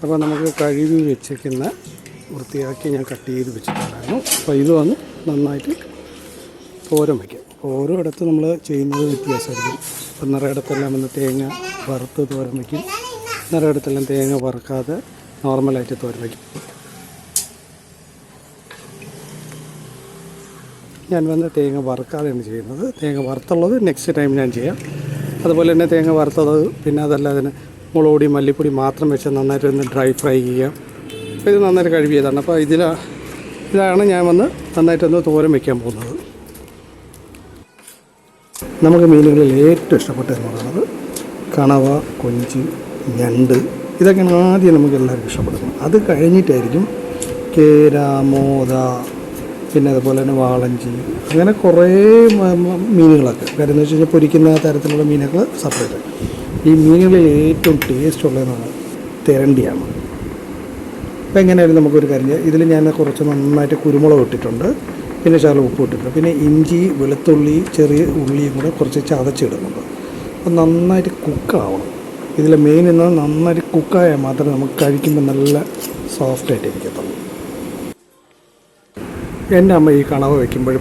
അപ്പോൾ നമുക്ക് കഴുകി വെച്ചിരിക്കുന്ന വൃത്തിയാക്കി ഞാൻ കട്ട് ചെയ്ത് വെച്ചിട്ടുണ്ടായിരുന്നു. അപ്പോൾ ഇത് വന്ന് നന്നായിട്ട് തോരൻ വയ്ക്കും. ഓരോ ഇടത്ത് നമ്മൾ ചെയ്യുന്നത് വ്യത്യാസമായിരിക്കും. ഇപ്പം നിറയിടത്തെല്ലാം വന്ന് തേങ്ങ വറുത്ത് തോരൻ വയ്ക്കും, നിറയിടത്തെല്ലാം തേങ്ങ വറുക്കാതെ നോർമലായിട്ട് തോരൻ വയ്ക്കും. ഞാൻ വന്ന് തേങ്ങ വറുക്കാതെയാണ് ചെയ്യുന്നത്. തേങ്ങ വറുത്തുള്ളത് നെക്സ്റ്റ് ടൈം ഞാൻ ചെയ്യാം. അതുപോലെ തന്നെ തേങ്ങ വറുത്തത് പിന്നെ അതല്ലാതെ മുളക് പൊടി മല്ലിപ്പൊടി മാത്രം വെച്ച് നന്നായിട്ട് ഒന്ന് ഡ്രൈ ഫ്രൈ ചെയ്യാം. അപ്പോൾ ഇത് നന്നായിട്ട് കഴുകിയതാണ്. അപ്പോൾ ഇതാണ് ഞാൻ വന്ന് നന്നായിട്ടൊന്ന് തോരൻ വയ്ക്കാൻ പോകുന്നത്. നമുക്ക് മീനുകളിൽ ഏറ്റവും ഇഷ്ടപ്പെട്ടതെന്ന് പറയുന്നത് കണവ, കൊഞ്ച്, ഞണ്ട്, ഇതൊക്കെയാണ് ആദ്യം നമുക്ക് എല്ലാവർക്കും ഇഷ്ടപ്പെടുന്നത്. അത് കഴിഞ്ഞിട്ടായിരിക്കും കേര, മോത, പിന്നെ അതുപോലെ തന്നെ വാളഞ്ചി, അങ്ങനെ കുറേ മീനുകളൊക്കെ. കാര്യം എന്ന് വെച്ച് കഴിഞ്ഞാൽ പൊരിക്കുന്ന തരത്തിലുള്ള മീനുകൾ സെപ്പറേറ്റ്. ഈ മീനുകളിൽ ഏറ്റവും ടേസ്റ്റ് ഉള്ളതെന്ന് തെരണ്ടിയാണ്. അപ്പോൾ എങ്ങനെയായാലും നമുക്കൊരു കാര്യം, ഇതിൽ ഞാൻ കുറച്ച് നന്നായിട്ട് കുരുമുളക് ഇട്ടിട്ടുണ്ട്, പിന്നെ ശകലം ഉപ്പ് ഇട്ടിട്ടുണ്ട്, പിന്നെ ഇഞ്ചി, വെളുത്തുള്ളി, ചെറിയ ഉള്ളിയും കൂടെ കുറച്ച് ചതച്ചിടുന്നുണ്ട്. അപ്പോൾ നന്നായിട്ട് കുക്കാവണം. ഇതിൽ മെയിൻ എന്നാൽ നന്നായിട്ട് കുക്കായാൽ മാത്രമേ നമുക്ക് കഴിക്കുമ്പോൾ നല്ല സോഫ്റ്റായിട്ട് ഇരിക്കത്തുള്ളൂ. എൻ്റെ അമ്മ ഈ കണവ വയ്ക്കുമ്പോൾ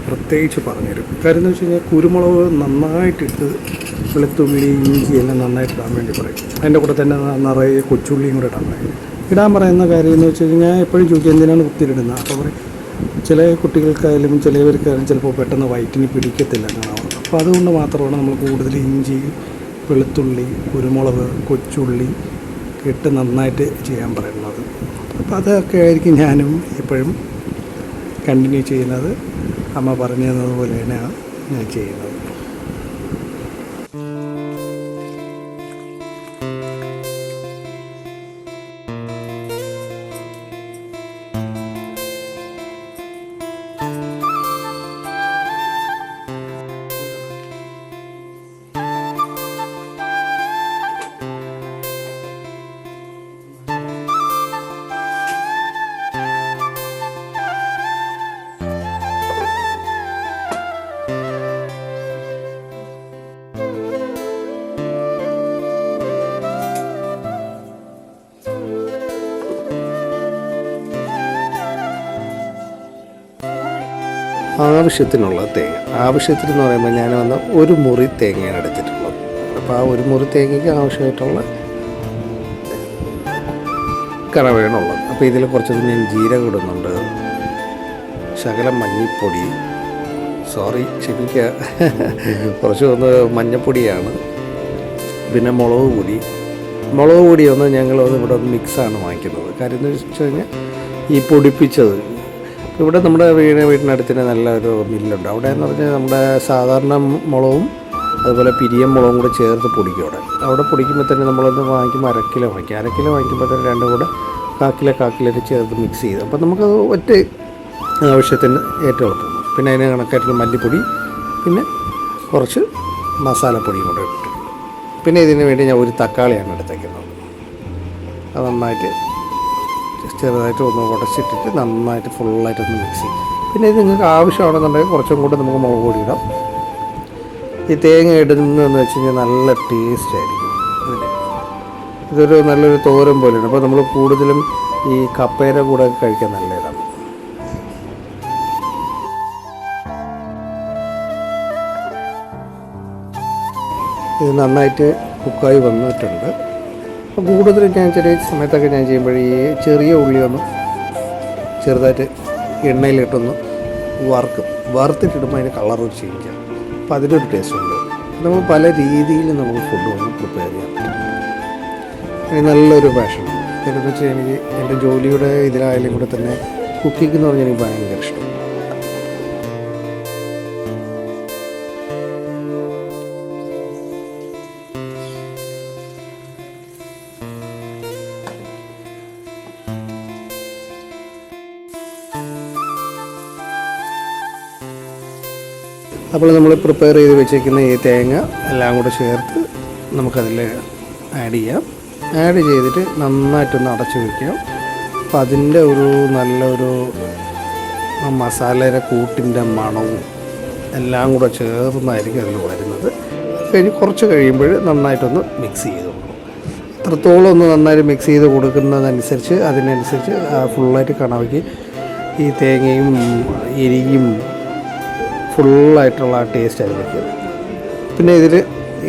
പ്രത്യേകിച്ച് പറഞ്ഞുതരും. കാര്യം എന്ന് വെച്ച് കഴിഞ്ഞാൽ കുരുമുളക് നന്നായിട്ടിട്ട് വെളുത്തുള്ളി, ഇഞ്ചി എല്ലാം നന്നായിട്ട് ഇടാൻ വേണ്ടി പറയും. അതിൻ്റെ കൂടെ തന്നെ നിറയെ കൊച്ചുള്ളിയും കൂടെ ഇടാൻ പറയും. ഇടാൻ പറയുന്ന കാര്യം എന്ന് വെച്ച് കഴിഞ്ഞാൽ എപ്പോഴും ചോദിക്കുക എന്തിനാണ് കുത്തിയിടുന്നത്. അപ്പോൾ പറയും ചില കുട്ടികൾക്കായാലും ചിലവർക്കായാലും ചിലപ്പോൾ പെട്ടെന്ന് വയറ്റിന് പിടിക്കത്തില്ല കണവ. അപ്പോൾ അതുകൊണ്ട് മാത്രമാണ് നമ്മൾ കൂടുതൽ ഇഞ്ചി, വെളുത്തുള്ളി, കുരുമുളക്, കൊച്ചുള്ളി ഇട്ട് നന്നായിട്ട് ചെയ്യാൻ പറയുന്നത്. അപ്പോൾ അതൊക്കെ ആയിരിക്കും ഞാനും എപ്പോഴും കണ്ടിന്യൂ ചെയ്യുന്നത്. അമ്മ പറഞ്ഞു തന്നതുപോലെ തന്നെയാണ് ഞാൻ ചെയ്യുന്നത്. ആവശ്യത്തിനുള്ള തേങ്ങ, ആവശ്യത്തിനെന്ന് പറയുമ്പോൾ ഞാൻ വന്ന് ഒരു മുറി തേങ്ങയാണ് എടുത്തിട്ടുള്ളത്. അപ്പോൾ ആ ഒരു മുറി തേങ്ങയ്ക്ക് ആവശ്യമായിട്ടുള്ള കറവയാണുള്ളത്. അപ്പോൾ ഇതിൽ കുറച്ചത് ഞാൻ ജീരകം ഇടുന്നുണ്ട്, ശകലം മഞ്ഞൾപ്പൊടി, ക്ഷമിക്കുക, കുറച്ച് ഒന്ന് മഞ്ഞൾപ്പൊടിയാണ്, പിന്നെ മുളക് പൊടി ഒന്ന് ഞങ്ങളൊന്ന് ഇവിടെ ഒന്ന് മിക്സാണ് വാങ്ങിക്കുന്നത്. കാര്യം എന്ന് വെച്ച് കഴിഞ്ഞാൽ ഈ പൊടിപ്പിച്ചത് ഇവിടെ നമ്മുടെ വീടിനടുത്ത് തന്നെ നല്ലൊരു മില്ലുണ്ട്. അവിടെ എന്ന് പറഞ്ഞാൽ നമ്മുടെ സാധാരണ മുളകും അതുപോലെ പിരിയം മുളകും കൂടെ ചേർത്ത് പൊടിക്കും. അവിടെ പൊടിക്കുമ്പോൾ തന്നെ നമ്മളൊന്ന് വാങ്ങിക്കുമ്പോൾ അര കിലോ വാങ്ങിക്കുമ്പോൾ തന്നെ രണ്ടും കൂടെ കാക്കിലായിട്ട് ചേർത്ത് മിക്സ് ചെയ്ത്, അപ്പോൾ നമുക്കത് ഒറ്റ ആവശ്യത്തിന് ഏറ്റവും എളുപ്പം. പിന്നെ അതിന് കണക്കായിട്ടുള്ള മല്ലിപ്പൊടി, പിന്നെ കുറച്ച് മസാലപ്പൊടിയും കൂടെ ഇട്ടു. പിന്നെ ഇതിന് വേണ്ടി ഞാൻ ഒരു തക്കാളിയാണ് എടുത്തേക്കുന്നത്. അത് നന്നായിട്ട് ചെറുതായിട്ട് ഒന്ന് ഉടച്ചിട്ടിട്ട് നന്നായിട്ട് ഫുള്ളായിട്ടൊന്ന് മിക്സ് ചെയ്യും. പിന്നെ ഇത് നിങ്ങൾക്ക് ആവശ്യമാണെന്നുണ്ടെങ്കിൽ കുറച്ചും കൂടെ നമുക്ക് മുളക് പൊടി ഇടാം. ഈ തേങ്ങ ഇടുന്നതെന്ന് വെച്ച് കഴിഞ്ഞാൽ നല്ല ടേസ്റ്റ് ആയിരിക്കും ഇതിന്. ഇതൊരു നല്ലൊരു തോരൻ പോലെയാണ്. അപ്പോൾ നമ്മൾ കൂടുതലും ഈ കപ്പയുടെ കൂടെ കഴിക്കാൻ നല്ല ഇതാണ്. ഇത് നന്നായിട്ട് കുക്കായി വന്നിട്ടുണ്ട്. അപ്പോൾ കൂടുതലും ഞാൻ ചെറിയ സമയത്തൊക്കെ ഞാൻ ചെയ്യുമ്പോൾ ഈ ചെറിയ ഉള്ളി ഒന്ന് ചെറുതായിട്ട് എണ്ണയിലിട്ടൊന്ന് വറുത്തിട്ടിടുമ്പോൾ അതിൻ്റെ കളർ ചേഞ്ച് ചെയ്യും. അപ്പോൾ അതിനൊരു ടേസ്റ്റ് ഉണ്ട്. നമ്മൾ പല രീതിയിൽ നമുക്ക് ഫുഡ് ഒന്ന് പ്രിപ്പയർ ചെയ്യാൻ പറ്റും. എനിക്ക് നല്ലൊരു പാഷനാണ്. എന്ന് വെച്ചാൽ എനിക്ക് എൻ്റെ ജോലിയുടെ ഇതിലായാലും കൂടെ തന്നെ കുക്കിംഗ് എന്ന് പറഞ്ഞാൽ എനിക്ക് ഭയങ്കര ഇഷ്ടം. അപ്പോൾ നമ്മൾ പ്രിപ്പയർ ചെയ്ത് വെച്ചിരിക്കുന്ന ഈ തേങ്ങ എല്ലാം കൂടെ ചേർത്ത് നമുക്കതിൽ ആഡ് ചെയ്തിട്ട് നന്നായിട്ടൊന്ന് അടച്ചു വയ്ക്കാം. അപ്പോൾ അതിൻ്റെ ഒരു നല്ലൊരു മസാലയുടെ കൂട്ടിൻ്റെ മണവും എല്ലാം കൂടെ ചേർന്നായിരിക്കും അതിൽ വരുന്നത്. കഴിഞ്ഞ് കുറച്ച് കഴിയുമ്പോൾ നന്നായിട്ടൊന്ന് മിക്സ് ചെയ്ത് കൊടുക്കും. എത്രത്തോളം ഒന്ന് നന്നായിട്ട് മിക്സ് ചെയ്ത് കൊടുക്കുന്നതനുസരിച്ച് അതിനനുസരിച്ച് ഫുള്ളായിട്ട് കണവയ്ക്ക് ഈ തേങ്ങയും എരിയും ഫുള്ളായിട്ടുള്ള ആ ടേസ്റ്റ് അതിലേക്ക്. പിന്നെ ഇതിൽ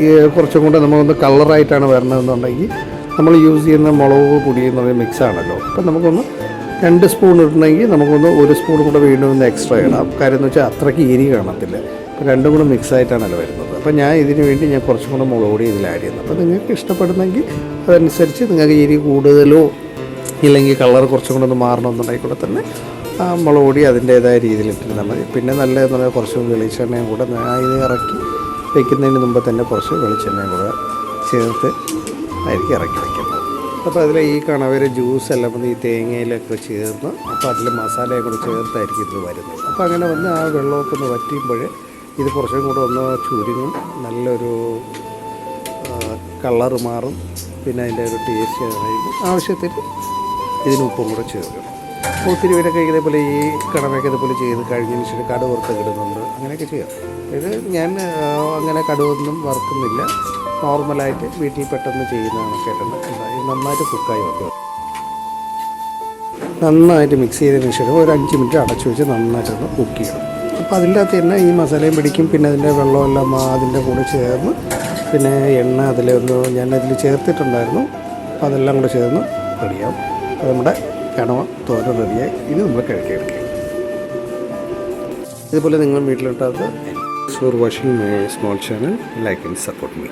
ഈ കുറച്ചും കൂടെ നമ്മളൊന്ന് കളറായിട്ടാണ് വരണമെന്നുണ്ടെങ്കിൽ നമ്മൾ യൂസ് ചെയ്യുന്ന മുളക് പൊടി എന്ന് പറയുന്ന മിക്സാണല്ലോ. അപ്പം നമുക്കൊന്ന് 2 സ്പൂൺ ഇടണമെങ്കിൽ നമുക്കൊന്ന് 1 സ്പൂൺ കൂടെ വീണ്ടും ഒന്ന് എക്സ്ട്രാ ഇടാം. കാര്യം എന്ന് വെച്ചാൽ അത്രയ്ക്ക് എരി കാണത്തില്ല. അപ്പോൾ രണ്ടും കൂടെ മിക്സായിട്ടാണല്ലോ വരുന്നത്. അപ്പോൾ ഞാൻ ഇതിന് വേണ്ടി ഞാൻ കുറച്ചും കൂടെ മുളക് പൊടി ഇതിൽ ആഡ് ചെയ്യുന്നത്. അപ്പോൾ നിങ്ങൾക്ക് ഇഷ്ടപ്പെടുന്നെങ്കിൽ അതനുസരിച്ച് നിങ്ങൾക്ക് എരി കൂടുതലോ ഇല്ലെങ്കിൽ കളർ കുറച്ചും കൂടെ ഒന്ന് മാറണമെന്നുണ്ടെങ്കിൽ കൂടെ തന്നെ ആ മുളക് പൊടി അതിൻ്റേതായ രീതിയിൽ ഇട്ടിരുന്നാൽ മതി. പിന്നെ നല്ലതെന്ന് പറഞ്ഞാൽ കുറച്ച് വെളിച്ചെണ്ണയും കൂടെ ഇത് ഇറക്കി വയ്ക്കുന്നതിന് മുമ്പ് തന്നെ കുറച്ച് വെളിച്ചെണ്ണയും കൂടെ ചേർത്ത് ആയിരിക്കും ഇറക്കി വയ്ക്കുന്നത്. അപ്പോൾ അതിൽ ഈ കണവരെ ജ്യൂസ് എല്ലാം വന്ന് ഈ തേങ്ങയിലൊക്കെ ചേർന്ന് അപ്പോൾ അതിൽ മസാലയും കൂടെ ചേർത്തായിരിക്കും ഇത് വരുന്നത്. അപ്പോൾ അങ്ങനെ വന്ന് ആ വെള്ളമൊക്കെ ഒന്ന് വറ്റിയുമ്പോൾ ഇത് കുറച്ചും കൂടെ ഒന്ന് ചുരുങ്ങും, നല്ലൊരു കളറ് മാറും. പിന്നെ അതിൻ്റെ ഒരു ടേസ്റ്റ് ആയിരിക്കും. ആവശ്യത്തിന് ഇതിന് ഉപ്പും കൂടെ ചേർക്കണം. ഒത്തിരി പേരൊക്കെ ഇതേപോലെ ഈ കണവയൊക്കെ ഇതേപോലെ ചെയ്ത് കഴിഞ്ഞതിന് ശേഷം കടുക് വറുത്തൊക്കെ ഇടുന്നുണ്ട്. അങ്ങനെയൊക്കെ ചെയ്യാം. ഇത് ഞാൻ അങ്ങനെ കടുകൊന്നും വറുക്കുന്നില്ല, നോർമലായിട്ട് വീട്ടിൽ പെട്ടെന്ന് ചെയ്യുന്നതൊക്കെ ആയിട്ടുണ്ട്. ഇത് നന്നായിട്ട് കുക്കായി വെക്കുക. നന്നായിട്ട് മിക്സ് ചെയ്തതിന് ശേഷം ഒരു 5 മിനിറ്റ് അടച്ചു വെച്ച് നന്നായിട്ടൊന്ന് കുക്ക് ചെയ്യണം. അപ്പോൾ അതിൻ്റെ അകത്ത് തന്നെ ഈ മസാലയും പിടിക്കും. പിന്നെ അതിൻ്റെ വെള്ളമെല്ലാം അതിൻ്റെ കൂടെ ചേർന്ന് പിന്നെ എണ്ണ അതിലൊന്ന് ഞാനതിൽ ചേർത്തിട്ടുണ്ടായിരുന്നു. അപ്പോൾ അതെല്ലാം കൂടെ ചേർന്ന് റെഡിയാവും. അപ്പോൾ നമ്മുടെ കണവ തോരൻ റെഡിയായി. ഇത് നമ്മൾ കഴിക്കാൻ. ഇതുപോലെ നിങ്ങൾ വീട്ടിലുണ്ടാക്കുക. For watching my small channel, like and support me.